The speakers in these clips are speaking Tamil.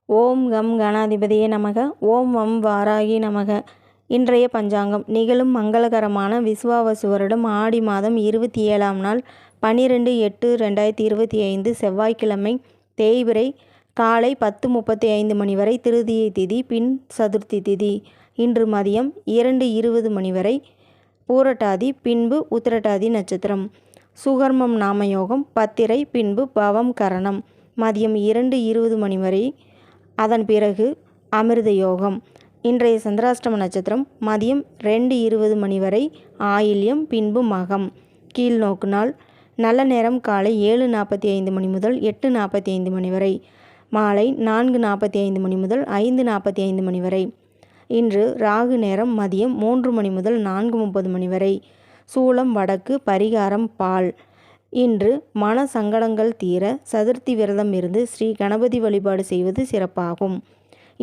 ஓம் கம் கணாதிபதியே நமக. ஓம் வம் வாராகி நமக. இன்றைய பஞ்சாங்கம். நிகழும் மங்களகரமான விசுவாவசு வருடம் ஆடி மாதம் 27ஆம் நாள் 12/8/2025 செவ்வாய்க்கிழமை. தேய்பிறை காலை 10:35 மணி வரை திருதியை திதி, பின் சதுர்த்தி திதி. இன்று மதியம் 2:20 மணி வரை பூரட்டாதி, பின்பு உத்திரட்டாதி நட்சத்திரம். சுகர்மம் நாமயோகம் பத்திரை, பின்பு பவம் கரணம். மதியம் 2:20 மணி வரை, அதன் பிறகு அமிர்த யோகம். இன்றைய சந்திராஷ்டம நட்சத்திரம் மதியம் 2:20 மணி வரை ஆயில்யம், பின்பு மகம். கீழ்நோக்கு நாள். நல்ல நேரம் காலை 7:45 மணி முதல் 8:45 மணி வரை, மாலை 4:45 மணி முதல் 5:45 மணி வரை. இன்று ராகு நேரம் மதியம் 3 மணி முதல் 4:30 மணி வரை. சூலம் வடக்கு, பரிகாரம் பால். இன்று மன சங்கடங்கள் தீர சதுர்த்தி விரதம் இருந்து ஸ்ரீ கணபதி வழிபாடு செய்வது சிறப்பாகும்.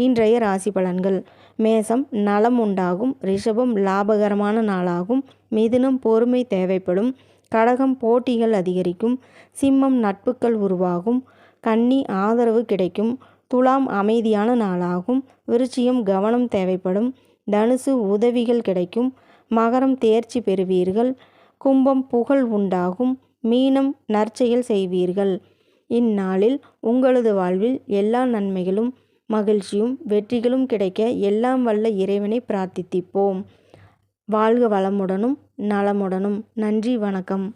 இன்றைய ராசி பலன்கள். மேசம் நலம் உண்டாகும். ரிஷபம் லாபகரமான நாளாகும். மிதுனம் பொறுமை தேவைப்படும். கடகம் போட்டிகள் அதிகரிக்கும். சிம்மம் நட்புகள் உருவாகும். கன்னி ஆதரவு கிடைக்கும். துலாம் அமைதியான நாளாகும். விருச்சிகம் கவனம் தேவைப்படும். தனுசு உதவிகள் கிடைக்கும். மகரம் தேர்ச்சி பெறுவீர்கள். கும்பம் புகழ் உண்டாகும். மீனம் நற்செயல் செய்வீர்கள். இந்நாளில் உங்களது வாழ்வில் எல்லா நன்மைகளும் மகிழ்ச்சியும் வெற்றிகளும் கிடைக்க எல்லாம் வல்ல இறைவனை பிரார்த்திப்போம். வாழ்க வளமுடனும் நலமுடனும். நன்றி, வணக்கம்.